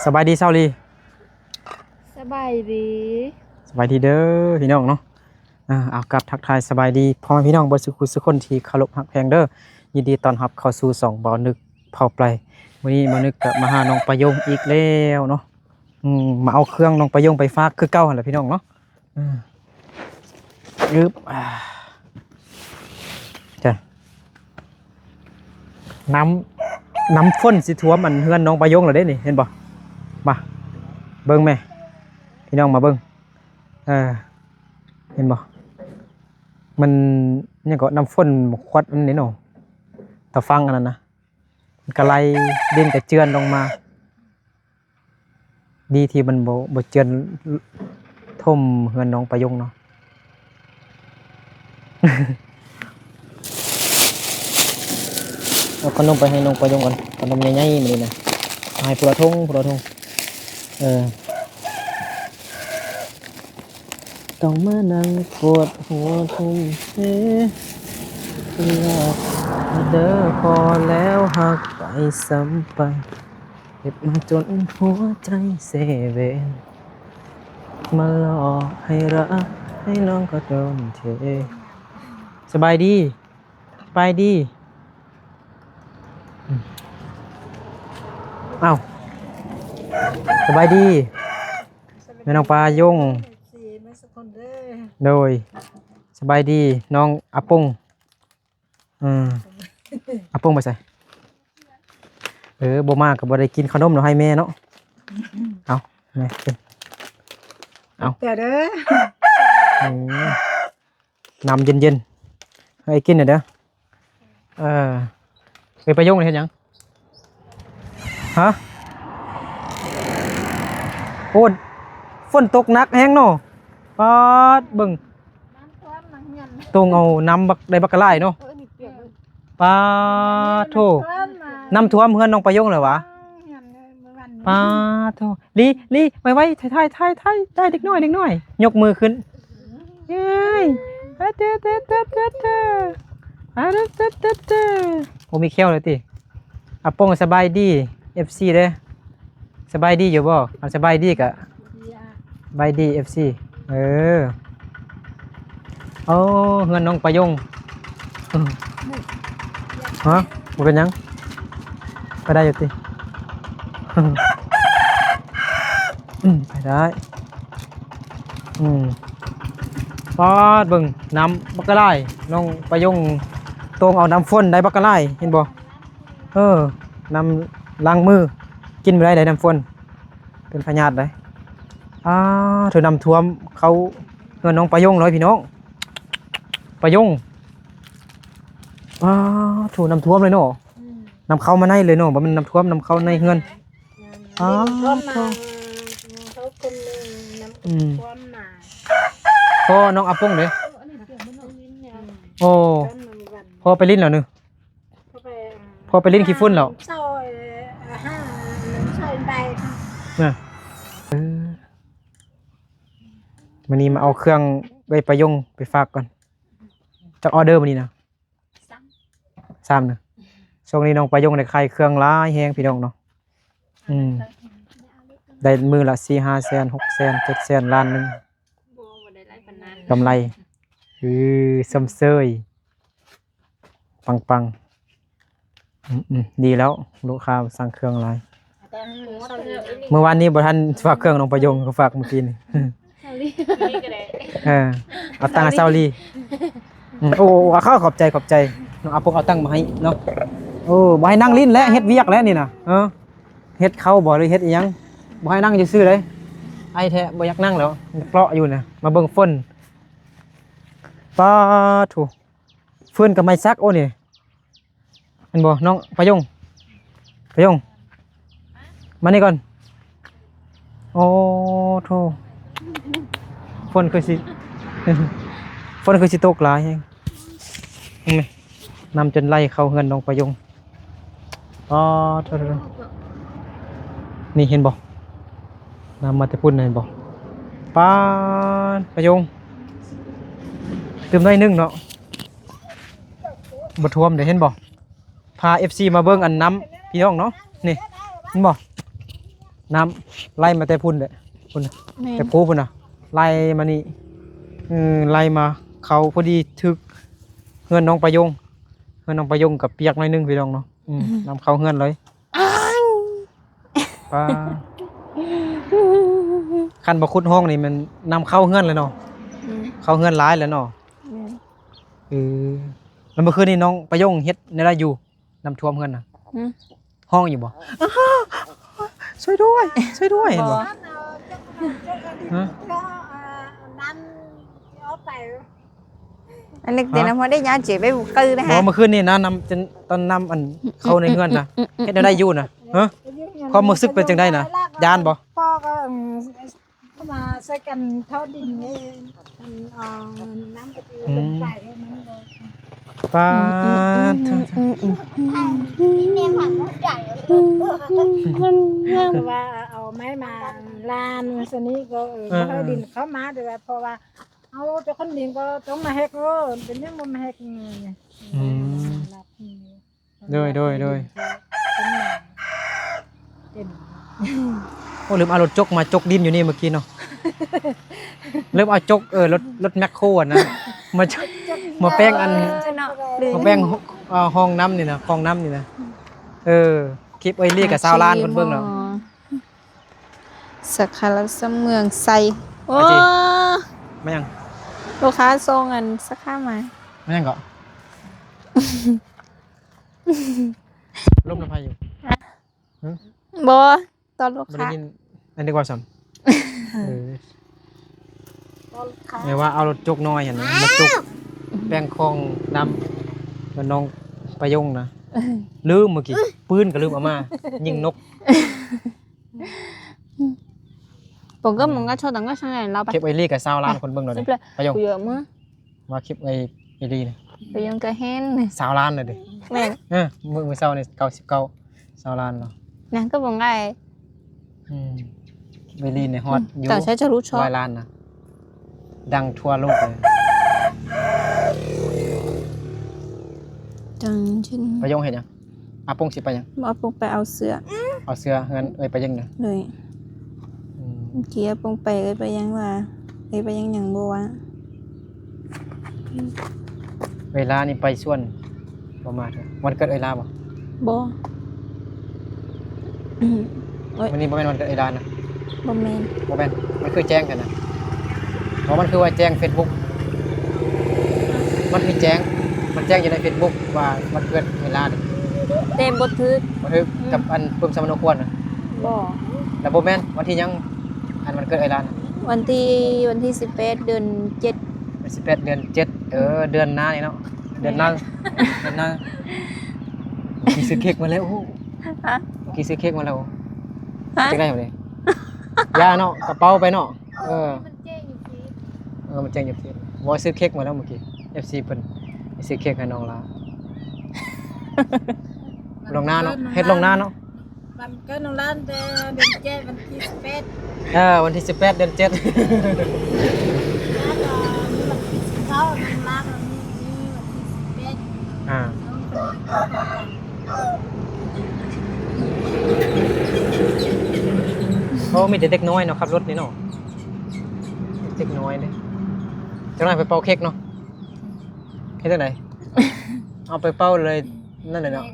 สบายดีเซาลีสบายดีสบายดีเด้อพี่น้องเนาะเอากลับทักทายสบายดีพ่อแม่พี่น้องบ่สุขุสุคนที่เคารพฮักแพงเด้อยินดีต้อนรับเข้าสู่2บ่อนึกเผาไปวันนี้บ่นึกกับมาหาน้องประยงอีกแล้วเนาะมาเอาเครื่องน้องประยงไปฝากคือเก่าหั่นแหละพี่น้องเนาะยึบจ้ะน้ำฝนสิท่วมอันเฮือนน้องประยงแล้วเด้นี่เห็นบ่มาเบิ่งแม่พี่น้องมาเบิ่งเห็นบ่มันยังก็น้ำฝนควัดอันนี้เนาะตะฟังอันนั้นนะมันก็ไหลดินก็เจือนลงมาดีที่มันบ่เจือนท่วมเฮือนน้องประยงเนาะ เอาขนมไปให้น้องประยงก่อนขนมใหญ่ๆมาเลยนะให้ผู้ละทงต้องมานั่งปวดหัวทุ่มเทอยากเด้อพอแล้วหักไปซ้ำไปเก็บมาจนหัวใจเซเว่นมาหลอกให้รักให้น้องก็โดนเทสบายดีเอ้าสบายดีแม่น้องปลายงโดยสบายดีน้องอาปงอาปงไปใส่บ่มากก็บ่ได้กินขนมเนาะให้แม่เนาะเอาแม่กินเอาแต่เด้อน้ำเย็นๆให้กินหน่อยเด้อไปประยงเลยเห็นยังฮะโอ้ฝนตกหนักแห้งเนาะปาดเบิ่งตรงเอาน้ำได้บักกะไลเนาะปาดโถน้ำท่วมเฮือนน้องประยงเลยวะปาดโถลีไว้ถ่ายได้เด็กน้อยยกมือขึ้นเฮ้ยเโอ้มีแค้วเลยติอาปงสบายดี FC เด้สบายดีอยู่บ่สบายดีกะสบายดี FC โอ้เงินน้องประยงฮะบ่เป็นยังไปได้อยู่ติไปได้ปอดเบิ่งน้ำบักกะไลน้องประยงตรงเอาน้ำฝนได้บักกะไลเห็นบ่น้ำล้างมือกินไม่ได้น้ำฝนเป็นพยาธิเลยเธอน้ำท่วมเขาเงินน้องประยงเลยพี่น้องประยงถูกน้ำท่วมเลยเนาะน้ำเข้ามาในเลยเนาะมันน้ำท่วมน้ำเข้าในเงินพ่อน้องอาปงเลยโอ้พ่อไปลิ้นแล้วนึงพ่อไปลิ้นขี้ฝุ่นแล้ววันนี้มาเอาเครื่องไปประยงไปฝากก่อนจะออเดอร์วันนี้นะ3นะช่วงนี้น้องประยงได้ขายเครื่องร้ายแฮงพี่น้องเนาะได้มือละ4-5 แสน6 แสน7 แสนล้านนึงกำไรซ้ำเซยปังดีแล้วลูกค้าสั่งเครื่องอะไรเมื่อวานนี้บ่ทันฝากเครื่องน้องประยงเขาฝากเมื่อกี้นี่เอาตังค์เซาลีโอ้เขาขอบใจน้องอาปงเอาตังค์มาให้เนาะบ่ให้นั่งลิ้นและเฮ็ดเวียกแล้วนี่นะเฮ็ดเขาบ่เลยเฮ็ดอีหยังบ่ให้นั่งซื่อๆเลยไอ้แท้บ่อยากนั่งแล้วเปราะอยู่นะมาเบิ่งฝนป้าถูฟืนกับไม้ซักโอ้นี่เห็นบ่น้องประยงมานี่ก่อนโอ้โธ่ฝนคือสิตกหลายแฮงเห็นมั้ยนำจนไล่เข้าเฮือนน้องประยงโธ่นี่เห็นบ่นำมาแต่พุ่นเห็นบ่ป้าประยงตื่มได้นึงเนาะบ่ท่วมได้เห็นบ่พา FC มาเบิ่งอันน้ำพี่น้องเนาะนี่เห็นบ่ น้ำไล่มาแต่พุ่นเด้พุ่นน่ะ แม่น แต่พูพุ่นน่ะไล่มานี่ไล่มาเขาพอดีถึกเฮือนน้องประยงเฮือนน้องประยงกับเปียกหน่อยนึงพี่น้องเนาะนำเข้าเฮือนเลยป้าคันบ่ขุดห้องนี่มันนำเข้าเฮือนเลยเนาะ อืม เข้าเฮือนหลายแล้วเนาะ แม่น แล้วเมื่อคืนนี้น้องประยงเฮ็ดในไรอยู่น้ำท่วมเฮือนน่ะ อืม ห้องอยู่บ่ช่วยด้วยช่วยด้วยเห็นบ่ ฮะ อันนี้เดี๋ยวนะพอได้ยาเจ็บไปบุกตือนะ บ่ ฮะ เมื่อคืนนี้นะนำจนตอนนำอันเข้าในเฮือนน่ะเฮ็ดได้อยู่น่ะฮะ ความรู้สึกเป็นจังได๋น่ะย้านบ่ พ่อก็มาใส่กันเท่าดินนี่น้ำกะทิลงไปให้มันเลย ป้าด เพราะว่าเอาไม้มาลานสนี้ก็ให้ดินเข้ามาแต่ว่าเพราะว่าเอาเจ้าคนดินก็ต้องมาแหกเป็นยังมันมาแหกเนี่ย โดย เป็นหนาเต็ม โอ้ลืมเอารถจกมาจกดินอยู่นี่เมื่อกี้เนาะลืมเอาจกรถแมคโครอะนะมาจกมาแป้งอัน เนาะ มาแป้งห้องน้ำนี่นะคลองน้ำนี่นะคลิปเรียกกับชาวล้านเบิ่งเนาะ สักคารับเสเมืองไซโอ้ อาจิ ไม่ยัง ลูกค้าส่งอันสักข้ามา ไม่ยังก็ลมน้ำพายุ บ่ตอนลูก ไม่ได้ ค้า ยินอันนี้ว่าซ้ำไม่ว่าเอารถจกน้อยเห็นไหมมาจกแป้งคลองน้ำกับน้องประยงนะลืมเมื่อกี้ปืนก็ลืมเอามายิงนก ผมก็มึงก็ชอบแต่ก็ช่างไงเราไป คลิปเรียกกับชาวล้านคนเบิ่งหน่อยดิประยง กูเยอะมั้ง มาคลิปเรียก ไปยังกระเฮน ชาวล้านเลยดิ แม่น มือเศร้านี่99ชาวล้านเนาะ นั่นก็บอกไง เวลีในฮอตอยู่ แต่ใช้จะรู้ชอบ 100 ล้านนะดังทั่วโลกเลย จังชิน ประยงเห็นยังอาปงสิไปยัง มาปงไปเอาเสื้อ เอาเสื้อเงินไปยังเนี่ย เลยเมื่อกี้ปงไปไปยังว่าไปยังอย่างบัว เวลานี่ไปส่วนประมาณวันเกิดเวลาบ่ บ่โอ้ย วันนี้บ่แม่นวันเกิดเวลานะ บ่แมน บ่แม่นมันคือแจ้งกันนะเพราะมันคือว่าแจ้ง Facebook มันมีแจ้งมันแจ้งอยู่ใน Facebook ว่าวันเกิดเวลานี่ เต็มบ่ทึก บันทึกกับอันปึ้มสมนควรนะ บ่ แล้วบ่แม่นวันที่ยังอันวันเกิดเวลานะ วันที่18เดือน7 18 เดือน 7เดือนหน้านี่เนาะเดือนหน้ากี่ซื้อเค้กมาแล้วโอ้โห ฮะ กี่ซื้อเค้กมาแล้ว ฮะ จังได้บ่นี่ยาเนาะกระเป๋าไปเนาะมันแจ้งอยู่ที่บ่ซื้อเค้กมาแล้วเมื่อกี้ FC เพิ่นซื้อเค้กให้น้องลาลงหน้าเนาะเฮ็ดลงหน้าเนาะ วันเกิดน้องล้านเดือนเจ็ดวันที่11วันที่18เดือน7 แล้วก็มีวันที่19น้องล้านมีวันที่11 เขามีแต่เด็กน้อยเนาะขับรถนี่เนาะเด็กน้อยเลยจังหน่อยไปเป่าเค้กเนาะเฮ็ดจังได เอาไปเป่าเลยนั่นเลยเนาะ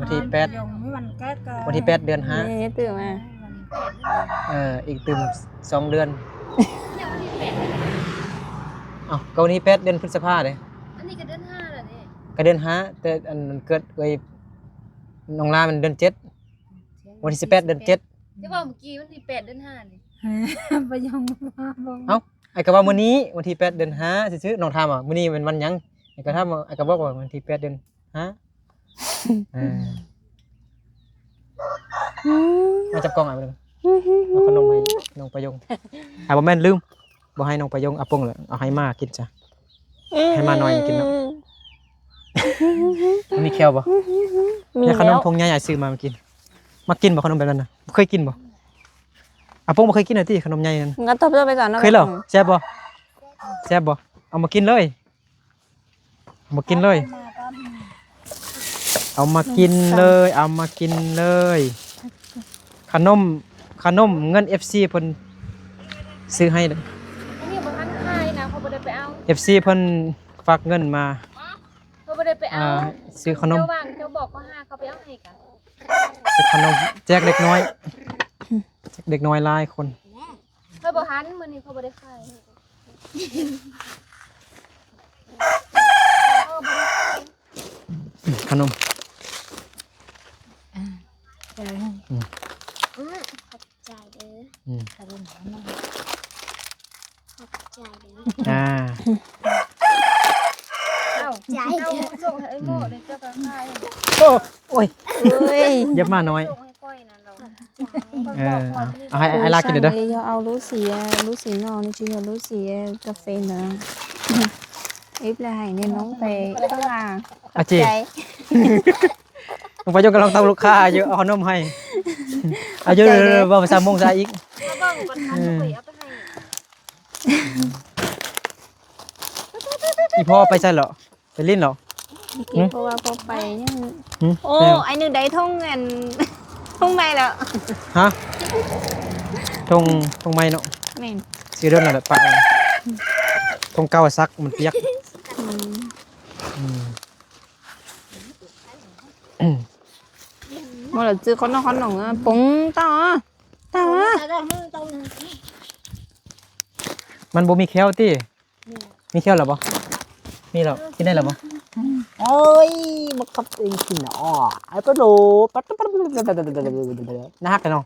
วันที่8 วันที่8เดือน นี่ตื่นมา 5อีกตึม2เดือนก็วันนี้8เดือนพฤษภาเด้ อันนี้ก็เดือน5แล้วนี่ ก็เดือน5แต่อันมันเกิดไว้น้องลามันเดือน7วันที่18เดือน7 จะบอกเมื่อกี้วันที่8เดือน5นี่ ไปยองมาบอก เอ้าไอ้ก็ว่ามื้อนี้วันที่8เดือน5ซื่อๆน้องถามมื้อนี้เป็นวันหยังไอ้ก็ถามไอ้ก็บอกว่าวันที่8เดือน5มาจับกล้องอ่ะบ่เอาขนมให้น้องประยงบ่แม่นลืมบ่ให้น้องประยงอาปงเลยเอาให้มากินจ้ะ ให้มาหน่อยกินเนาะ มีแคลบ่เนี่ยขนมทงใหญ่ๆซื้อมากินมากินบ่ขนมแบบนั้นน่ะเคยกินบ่อาปงบ่เคยกินน่ะติขนมใหญ่นั่น งั้นตบไปก่อนนะ เคยเหรอแซ่บบ่แซ่บบ่เอามากินเลยเอามากินเลยเอามากินเลยเอามากินเลย ขนมเงิน FC เพิ่นซื้อให้เด้อ อันนี้บ่ทันขายนะเขาบ่ได้ไปเอา FC เพิ่นฝากเงินมา เขาบ่ได้ไปเอา ซื้อขนม เจ้าว่างเจ้าบอกก็หาเขาไปเอาให้กัน ซื้อขนมแจกเด็กน้อยแจกเด็กน้อยหลายคน เขาบ่ทันมื้อนี้เขาบ่ได้ขาย ขนม ใจ ใจเด้อ อืม ขนมน้ำ ขอบใจเด้อ อ่า เอ้า ใจ เอา เด้อ ส่งให้ไอ้โง่เลยเจ้าก็ขาย โอ้ย เอ้ย เย็บมาน้อย ส่งให้ก้อยนั่นเรา เออเอาให้ไอ้ลากินเด้อ Io ho Lucy no, non ci sono Lucy e caffè no. Ít là hay nên nóng về có là อาจี chạy. ลงไปยกกำลังตามลูกค้าเยอะเอาขนมให้อายุบ่ภาษามงซาอีก เขาเบิ่งบ่ทันจะไปเอาไปให้ อีพ่อไปใช่เหรอไปลิ้นเหรอ Kịp cô qua cô bày nhá. หืม Ô, anh đừng đấy thông ngàn thông này là ฮะทงไม่เนาะ mền. ซื้อเรื่องอะไรปะทงเก้าซักมันเปียก Mà là chưa có nó con nòng búng to. To. แต่ก็มือตรงนึง มันบ่มีแคลติมีแคลหรอบ่มีหรอกินได้หรอบ่โอ้ยมันขับเองกินอ๋อไอ้ปะโลปัดนะฮักกันเนาะ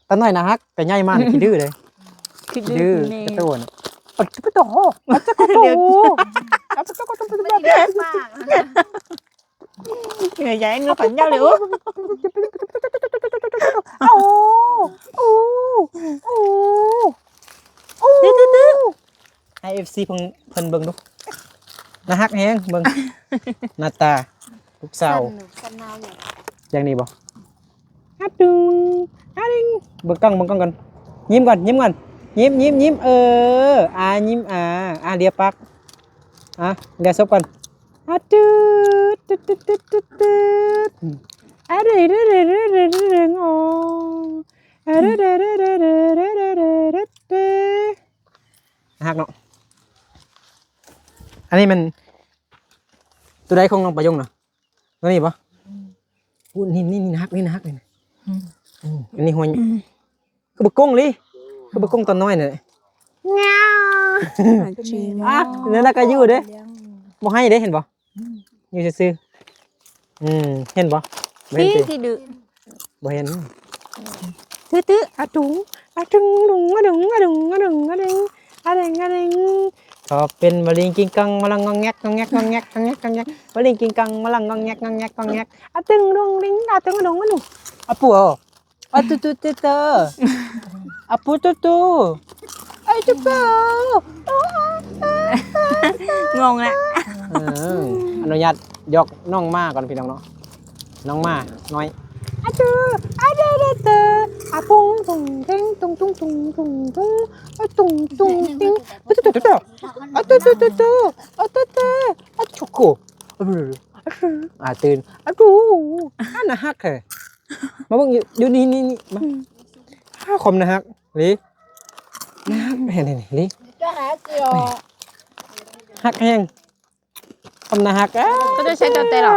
ตอนน้อยนะฮักแต่ใหญ่มากขี้ดื้อเลย Cái ดื้อ đứa กระ này. โตนปัดปะโตปัดจะกระโต ไม่ได้ปาก Người dạy nó phải nhau nữa. โอ้โอ้โอ้โอ้ไอ FC เพิ่นเบิ่งดูนะฮักแฮงเบิ่งหน้าตาลูกสาว สันนาวเนี่ย อย่างนี้บ่ฮัดดึงฮัดดึงเบิ่งกล้องกันยิ้มก่อนยิ้มยิ้มเลียปากเลียซบก่อนฮัดดึดอะเรงอ๋ออะเรฮักเนาะอันนี้มันตัวใดของน้องประยงเนาะตัวนี้บ่อู้นี่นะฮักนี่อันนี้หัวคือบกงเลยคือบกงตอนน้อยเนี่ย Chị เนี่ยน่าก็อยู่เด้บ่ให้เด้เห็นบ่อยู่ซื่อเห็นบ่บ่เห็นติ thì được. บ่เห็น Thứ. อะดุงดุงก็เป็นมะลิงกิงกังมะลังงองแงกมะลิงกิงกังมะลังงองแงกอะตึงดุงดิงอะตึงดุงอะดุอะปู่อะตุอะปู่ตุไอ้จุ๊บ Ngon ạ. อนุญาตยกน้องมาก่อนพี่น้องเนาะน้องมาน้อยอะจูอะเดเตอะปุงตุงเต็งตุงอะตุงติงอะตุอะชุกโกตื่นอะดูอันน่ะฮักเหรอมาเบิ่งอยู่นี่มาข้าคมนะฮักลินะฮักเห็นลิ จะหาเกี่ยว ฮักแห้งคำนะฮัก Có tôi sẽ cho tê rồi.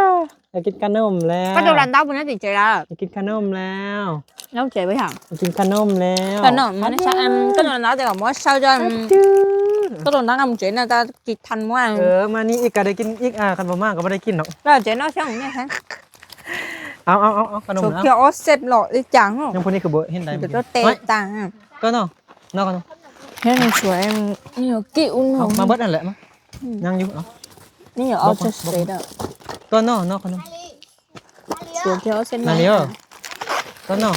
อยากกินขนมแล้ว Có đồ làm tao bên đó thì chị ra. อยากกินขนมแล้ว Nấu chị với hả? อยากกินขนมแล้ว Cái nồi mà nó sao em cái đồ làm tao thì còn mỗi sao cho em จื้อ cái đồ làm chị là tao chị thành quá. มานี่อีกก็ได้กินอีกคันบ่มากก็บ่ได้กินหรอก Rồi chị nói sao không nghe hả? เอาขนม Chụp แล้ว cho ó xếp lọ đi chẳng không? ยังพวกนี้คือบ่เห็นได้ Chị cho tê tàng. ก็เนาะกัน Thế này sủa em nhiều kịu เอา không? มาเบิดนั่นแหละมายังอยู่เอา นี่เอาจะเสร็จอ่ะ ก็เนาะขนม เดี๋ยวเขาเส้น นั่นเดียวก็เนาะ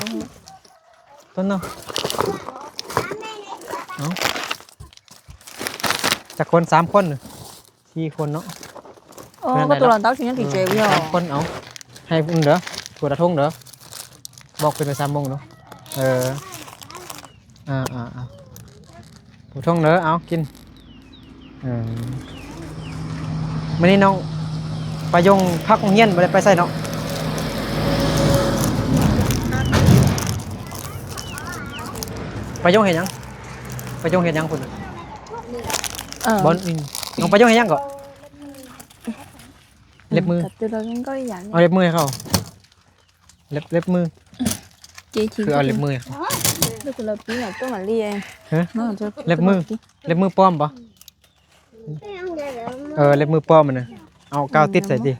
เอาจากคน3คน4คนเนาะ Ô, có tôi làm tao chỉ nhắc thì chơi bây giờ. คนเอาให้อุ่นเด้อถั่วตะทงเด้อบอกเป็นไป3 โมงเนาะถั่วทงเด้อเอากินมื้อนี้น้องปายงพักโรงเรียนบ่ได้ไปไสเนาะ ไปยงเห็นยังไปยงเห็นยังคุณ บบ อลน้องไปยงเห็นยังก่อนเล็บมือ từ đó cũng có dạng เอาเล็บมือให้เขาเล็บมือ chị chỉ คือเอาเล็บมือ được là tí là có mà lia hả nó cho เล็บมือเล็บมือป้อมปะเล็บมือป้อมมันนะเอากาวติดใส่ดิ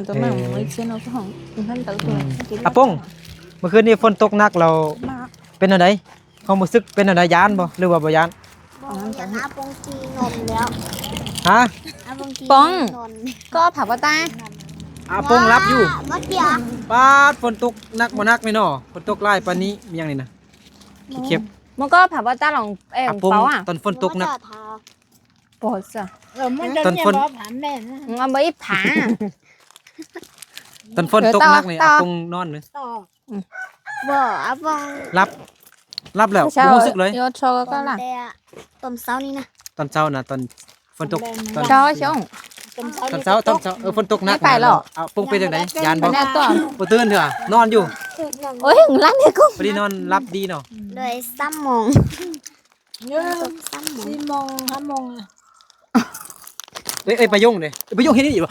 tụi mà mấy xe nó có hỏng thân tự tuổi อาปงเมื่อคืนนี้ฝนตกหนักเราเป็นอะไรความรู้สึกเป็นอะไรยานบ่หรือว่าบ่ยาน บอกอย่างอาปงกีนนแล้ว ฮะ อาปงกี ปอง นน có thả vào ta อาปงรับอยู่ มาเดี๋ยว ป้าดฝนตกหนักบ่หนักไหมเนาะฝนตกหลายปานนี้มีหยังนี่นะขี้เข็บ mà có thả vào ta lòng อา em ปง pháo à ตอนฝนตกหนัก bỏ sao มันจะเนี่ยบอกผ่านแม่นะ ngon bấy thả ตอนฝนตกหนักนี่อาปงนอนเลย ต่อ บอกอาปง รับแล้วบ่ sao รู้สึกเลย vô cho có là แต่ต้มเช้านี่นะ ตอนเช้านะตอนฝนตกตอน cho xuống ต้มเช้า ตอนเช้าฝนตกหนัก ไม่ไปหรอก เอาปงเป็นจังไดยานบ่ bên đây to บ่ตื่นเถอะนอนอยู่ ôi lắm thì cũng พอดีนอนรับดีเนาะ โดยซ้ำมง เนี่ย ซ้ำมง 4 โมง 5 โมงอ่ะ เอ้ยไปยงเด้ไปยงเฮ็ดนี่บ่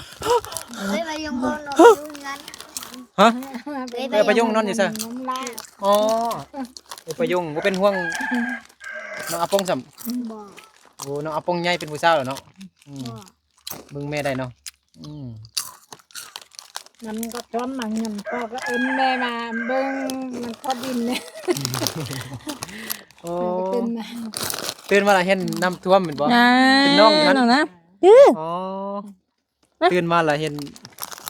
เฮ้ยไปยงบนนอนอยู่งั้น ฮะ เฮ้ย ไปยงนอนอยู่ซะ น้ำลาย อ๋อไปยงบ่เป็นห่วงน้องอาปงซ้ํ บอก โอ้น้องอาปงใหญ่เป็นผู้สาวแล้วเนาะอืม บอก มึงแม่ได้เนาะอืม มันก็ทนมาเงินพ่อก็เอิ้นแม่มาเบิ่งมันพอดินเนี่ย โอ้ ตื่นมา ตื่นมาแล้วเห็นน้ำท่วมแม่นบ่ nè non hả? nó nè อ๋อตื่นมาแล้วเห็น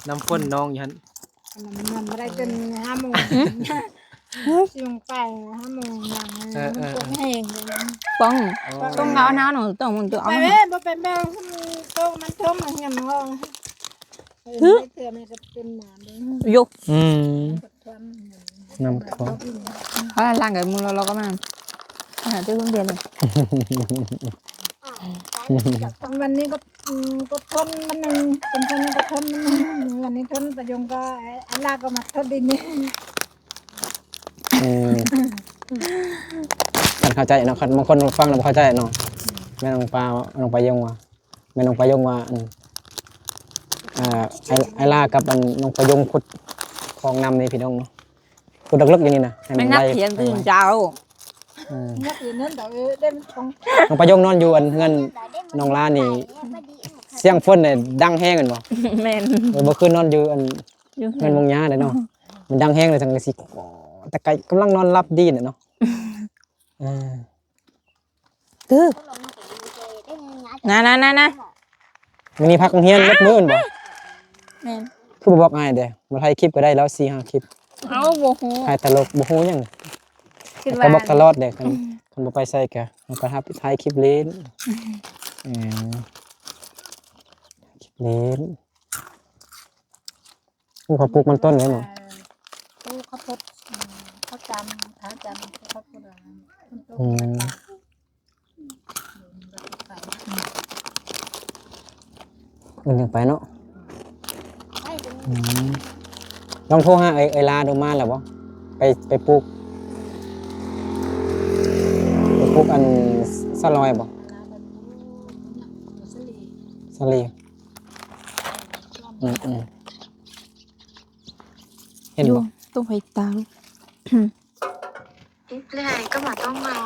น้ำฝนน้องอยู่หั่น มันบ่ได้ตื่น5 โมงสิลงไป5 โมงอย่างตกแห้งเลย bông อ๋อ con ngáo náo nó tao muốn tụi ไป ông แม่บ่เป็นแม่โตมันทมมันเงินงงเฮ้ยเตือมันก็เป็นหนามเลย vô อืม ทวม น้ำท่วม đó là làm cái mua lo có mà tôi không tiền rồi วันนี้ก็ทนมันนึงเป็นคนก็ทนมันวันนี้ทนประยงก็อันลาก็มาทนดินนี่ มันเข้าใจเนาะบางคนฟังแล้วบ่เข้าใจเนาะแม่น้องปลาน้องปลายงว่าแม่น้องปลายงว่าไอ้ลากับน้องปลายงขุดคลองน้ำนี่พี่น้องเนาะขุดลึกๆอย่างนี้นะให้มัน mấy ไหล ngắt thì em tin chào นักเรียนนั้นเดี๋ยวเด้ตรง น้องปลายงนอนอยู่เงินน้องลานี่เสียงฝนเนี่ยดังแห้งกันบ่ men เมื่อคืนนอนอยู่เงินมงยาเลยเนาะมันดังแห้งเลยทั้งสิแต่ไก่กำลังนอนรับดีเนาะ tư nè nè nè nè มันมีพักโรงเรียนเล็บมือบ่ men คือบ่บอกง่ายเด้มาถ่ายคลิปก็ได้แล้ว4-5คลิป áo vô hồ ถ่ายตลกบ่ฮู้หยัง cái ก็บอกต vàng ลอดเด้คันบ่ไปใส่ก็มันก็ทับถ่ายคลิปเล่นคลิปเล่นเขาปลูกมันต้นเลยเนาะ ตู้เขาพดเขาจำเขาจำเขาพด มันยังไปเนาะลองโทรหาไอ้ลาดูมาแล้วบ่ไปปลูกอันสะลอยบ่สลีเห็นบ่ vô tôi phải tao อีกเรื่อยก็มาต้องมา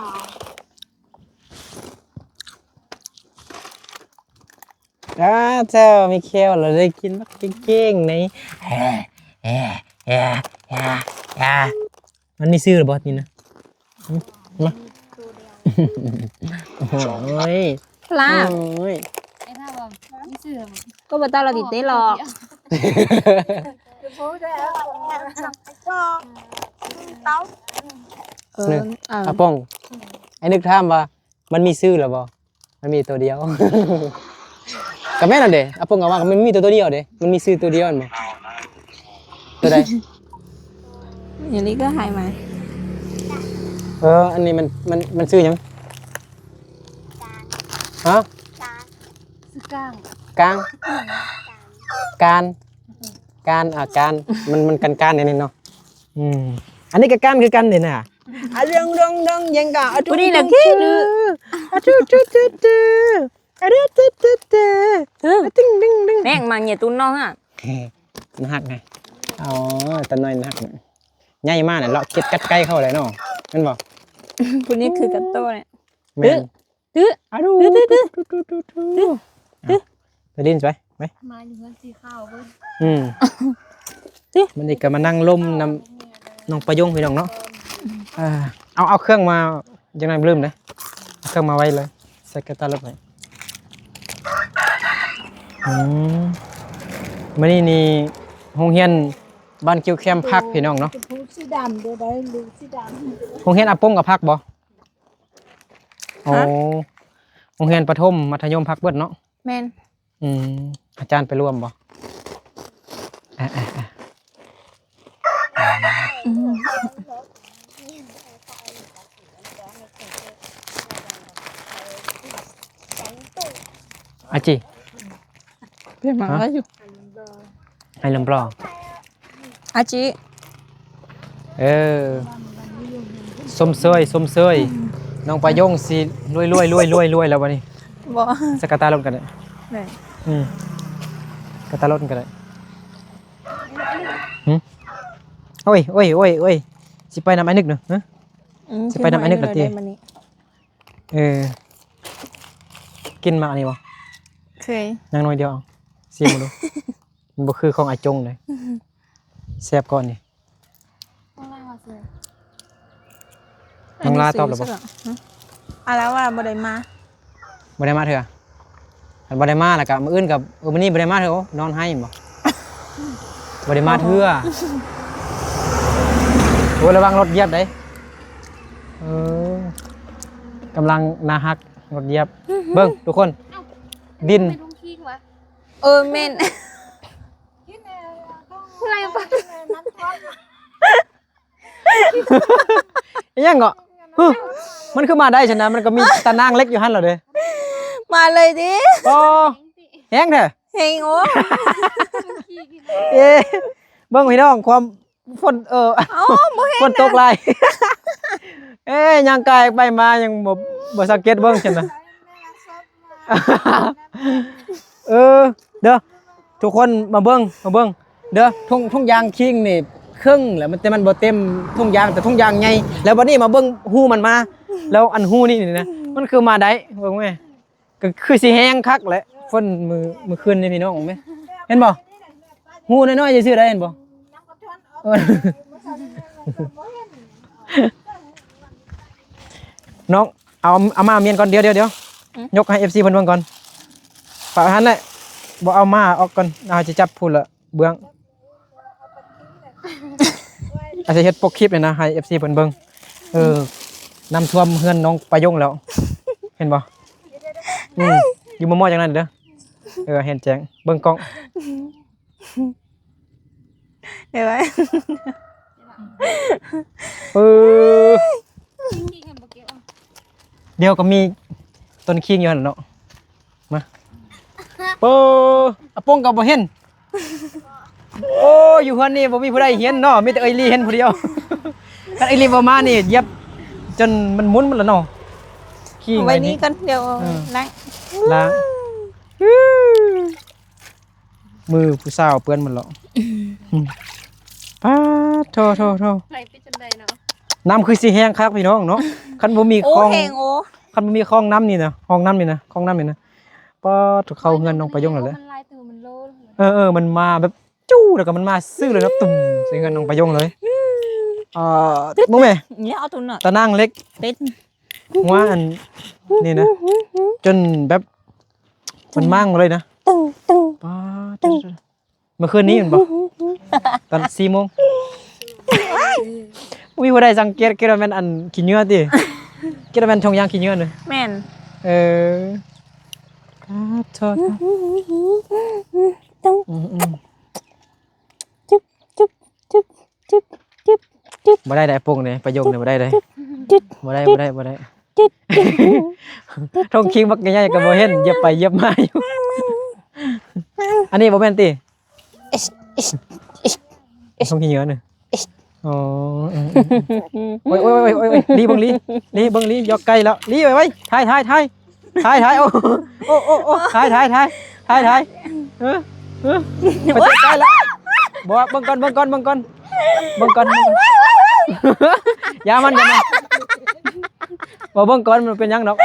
เจ้ามีเคียวเราได้กินบักเก่งๆในมันนี่ซื้อหรือบ่นี่นะมาโอ้ย la โอ้ย ไอ้ถ้าแบบไม่เสื่อม có bà tao là tỷ tế lọ อาป้องไอ้นึกถามว่ามันมีซื้อหรือบ่มันมีตัวเดียวกับแม่นั่นเด้อาป้องก็ว่ามันมีตัวเดียวเด้มันมีซื้อตัวเดียวมั้ยตัวใด nhà lý có hai mà อันนี้มันซื้อหยังฮะ สึกกลาง กลางการมันกันนี่เนาะอันนี้ก็การคือกันนี่น่ะ อะเรื่องดงดงยังกะอะ วันนี้แหละคิดดื้อ อะจุดจุดจุดจุดอะจุดจุดจุดจุดตึ้งตึ้งตึ้ง แม่งมาเนี่ยตุ้นน้องอ่ะ นักไงอ๋อตะน้อยนักใหญ่มากเนี่ยเราเก็บกัดใกล้เข้าเลยเนาะนั่นบอก คนนี้คือกัตโต้เนี่ย แม่น ดื้อ อะดู ดื้อ ไปลิ้นไปไหม มาอยู่เงินสีข้าวเพิ่น อืมมันนี่ก็มานั่งลมนำน้องประยงพี่น้องเนาะเอาเครื่องมาจังไงลืมเลยเอาเครื่องมาไว้เลยใส่กระตาลบไปมื่อนี้นี่โรงเรียนบ้านคิวแคมพักพี่น้องเนาะ ผู้สีดำเดี๋ยวได้ลูกสีดำ โรงเรียนอาปงกับพักบ่โอ้โรงเรียนประถมมัธยมพักเบิดเนาะ แมน อาจารย์ไปร่วมบ่อาจี เพื่อนมาแล้วอยู่ ให้ลำปลอ อาจิ ส้มเซยน้องปลายงสิรวยแล้ววันนี้ บ่ สกตาลดกันเลย แม่ กตาลดกันเลยโอ้ยสิไปนำไอ้นึกเนอะ จะไปนำอันนี้ก่อนติ กินมาอันนี้บ่ เคย ยังน้อยเดียวซิมดูมันบ่คือของอาจงเลยแซ่บก่อนนี่ ต้องล่าว่าซื้อ น้องลาตอบแล้วบ่ แล้วว่าบ่ได้มา บ่ได้มาเถอะคันบ่ได้มาแล้วก็มื้ออื่นกับมื้อนี้บ่ได้มาเถอะนอนให้บ่บ่ได้มาเถอะโอ้ระวังรถเหยียบเด้กำลังนาฮักรถเหยียบเบิ่งทุกคนดิน ไม่ลุงขี้วะ แม่น อะไรปะ ยังก็มันคือมาได้ชนะมันก็มีตะนางเล็กอยู่หั่นเหรอเด้ มาเลยดิ โอ้แห้งแท้ เฮงโอ้ เบิ่งพี่น้องความฝนบ่เห็น ฝนตกหลาย ยังกายไปมายังบ่สังเกตเบิ่งซั่นน่ะ เด้อทุกคนมาเบิ่งเด้อทุ่งยางคิงนี่ครึ่งแล้วมันแต่มันบ่เต็มทุ่งยางแต่ทุ่งยางใหญ่แล้วบัดนี้มาเบิ่งหูมันมา แล้วอันหูนี่นะมันคือมาได้เบิ่งแม่ก็คือสิแห้งคักแหละฝนมื้อคืนนี่พี่น้องแม่เห็นบ่หูน้อยๆซื่อๆได้เห็นบ่น้องเอามาเมียนก่อนเดี๋ยวยกให้ FC เพิ่นเบิ่งก่อนฝากหันแหละบ่เอามาออกก่อนเอาสิจับพูดละเบื้องอาจจะเฮ็ดปกคลิปเลยนะให้ FC เพิ่นเบิ่งน้ำท่วมเฮือนน้องปลายงแล้ว เห็นบ่อยู่มอๆจังนั้นเด้อเห็นแจ้งเบิ่งกล้อง เดี๋ยวไว้ ขี้กันบ่เก็บเอา เดี๋ยวก็มีต้นขิงอยู่หั่นเนาะมาอะปงก็บ่เห็นโอ้อยู่เฮือนนี่บ่มีผู้ใดเห็นเนาะมีแต่เอ้ยลีเห็นผู้เดียว ถ้าเอ้ยลีบ่มานี่เหยียบจนมันหมุนหมดแล้วเนาะขิง ไว้นี้กันเดี๋ยวนั่ง ล้างมือผู้สาวเปื้อนหมดแล้วป้าโท ไหลไปจนใดเนาะ น้ำคือสิแห้งคักพี่น้องเนาะคันบ่มี โอ้ คลอง เฮงโอ้ คันบ่มีคลองน้ำนี่นะคลองน้ำนี่นะคลองน้ำนี่นะป้าถูกเข้าเงินน้องประยงแล้วเลย มันลายตัวมันโล มันมาแบบจู้แล้วก็มันมาซื่อเลยนะตุ่มใส่เงินน้องประยงเลยบ่แม่ เนี่ยเอาตัวหน่อย ตะนางเล็ก เป็ด หัวอันนี่นะจนแบบมันมั่งเลยนะ ตึง ป้าเมื่อคืนนี้มันบ่ตอน4 โมงมีผู้ใดสังเกตคิดว่าแม่นอันขี้เหงื่อติคิดว่าแม่นทงยางขี้เหงื่อเด้อ แม่น โทษ ตึง บ่ได้ปงเลยประโยคเนี่ยบ่ได้เลยบ่ได้ทงคิงบักใหญ่ๆก็บ่เห็นเหยียบไปเหยียบมาอยู่อันนี้บ่แม่นติทงขี้เหงื่อเด้อ อ๋อโอ้ยโอ้ยโอ้ยโอ้ยลีเบิ่งลีเบิ่งลียกไกลแล้วลีไว้ถ่ายโอ้โอ้โอ้โอ้ถ่ายเออไปเตะไกลแล้วบ่เบิ่งก่อนอย่ามันบ่เบิ่งก่อนมันเป็นหยังดอก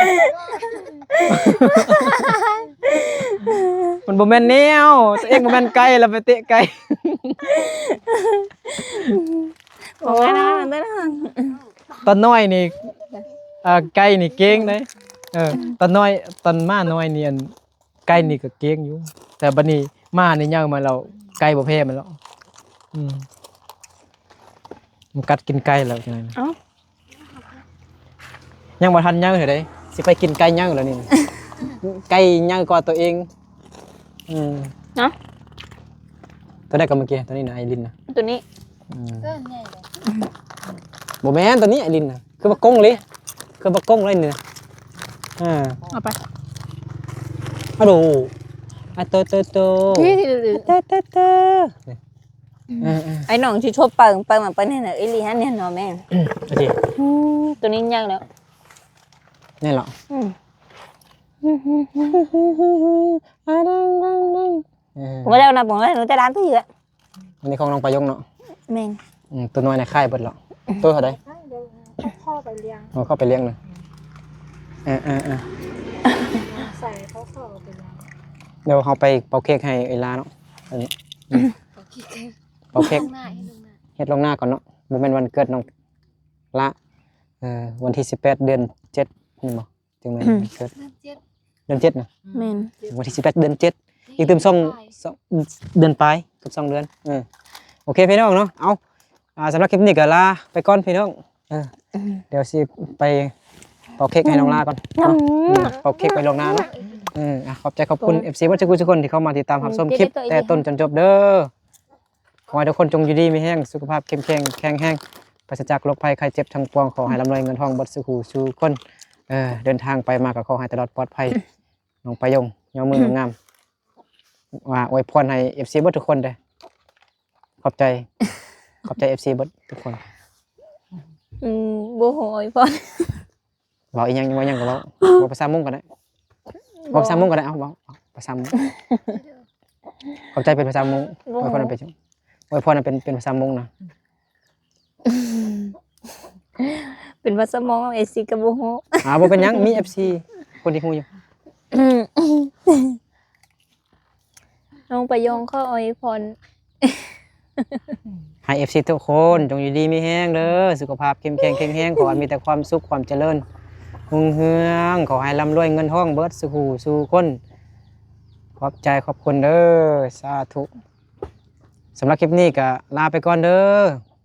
มันบ่แม่นแนวตัวเองบ่แม่นไกลแล้วไปเตะไกล บอกว่านะมันได้นะ ตอนน้อยนี่ไก่นี่เก่งเด้ตอนน้อยตอนม้าน้อยนี่อันไก่นี่ก็เก่งอยู่แต่บัดนี้ม้านี่ย่างมาแล้วไก่บ่แพ้มันแล้วมันกัดกินไก่แล้วจังได๋ยังบ่ทันย่างเท่าใดสิไปกินไก่ย่างแล้วนี่ ไก่ย่างกว่าตัวเองเนาะ ตัวได้ก็เมื่อกี้ตัวนี้นะไอรินนะ ตัวนี้ ก็ใหญ่เลย บ่แม่นตัวนี้ไอรินนะคือบักกงเลยคือบักกงเลยนี่นะเอาไป อะดูอะโต ที่ เตไอ้น้องที่ชอบเปิงมาเปิ้นให้น่ะไอ้ลีฮันเนี่ยเนาะแม่ อะดิ ตัวนี้ยังแล้ว นี่เหรอผมก็แล้วนะผมว่าหนูจะร้านตู้อยู่อ่ะ อันนี้ของน้องปายงเนาะ แม่ง ตัวน้อยในค่ายเบิดหรอตัวเท่าใด เดี๋ยวเข้าไปเลี้ยง เอาเข้าไปเลี้ยงเลยใส่เขาเข้าไปเลี้ยง เดี๋ยวเขาไปเป่าเค้กให้ไอ้ลาเนาะอันนี้เป่าเค้ก ลงหน้าให้ลงหน้า เฮ็ดลงหน้าก่อนเนาะบ่แม่นวันเกิดน้องละวันที่18เดือน7นี่บ่จึงแม่นวันเกิด เดือน 7 เดือน7น่ะ แม่น วันที่18เดือน7อีกเต็ม2เดือนปลายเกือบ2เดือนโอเคพี่น้องเนาะเอาสำหรับคลิปนี้ก็ลาไปก่อนพี่น้องเดี๋ยวสิไปเป่าเค้กให้น้องลาก่อนเนาะเป่าเค้กไปลงหน้าเนาะขอบใจขอบคุณ FC ทุกคนที่เข้ามาติดตามรับชมคลิปแต่ต้นจนจบเด้อขอให้ทุกคนจงอยู่ดีมีแห้งสุขภาพเข้มแข็งแข็งแรงปราศจากโรคภัยไข้เจ็บทั้งปวงขอให้ร่ำรวยเงินทองเบิดสุขสู่คนเดินทางไปมาก็ขอให้ตลอดปลอดภัยน้องปายงยอมืองามว่าอวยพรให้ FC เบิดทุกคนเด้อขอบใจ FC เบิดทุกคน บ่โหยพอ บอกอีกอย่างว่าอย่างก็บอกภาษามุ้งก็ได้บอกภาษามุ้งก็ได้เอาบอกภาษามุ้งขอบใจเป็นภาษามุ้งอวยพรเป็นเป็นภาษามุ้งนะ เป็นว่าสมองเอซีกับบ่โห บ่เป็นหยังมี FC คนที่ฮู้อยู่ น้องประยงเข้าอวยพร ให้ FC ทุกคนจงอยู่ดีมีแห้งเด้อสุขภาพเข้มแข็งแข็งแรงขอให้มีแต่ความสุขความเจริญรุ่งเรืองขอให้ร่ำรวยเงินทองเบิดสู่คนขอบใจขอบคุณเด้อสาธุสำหรับคลิปนี้ก็ลาไปก่อนเด้อ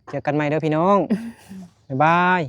เจอกันใหม่เด้อพี่น้องบ๊ายบาย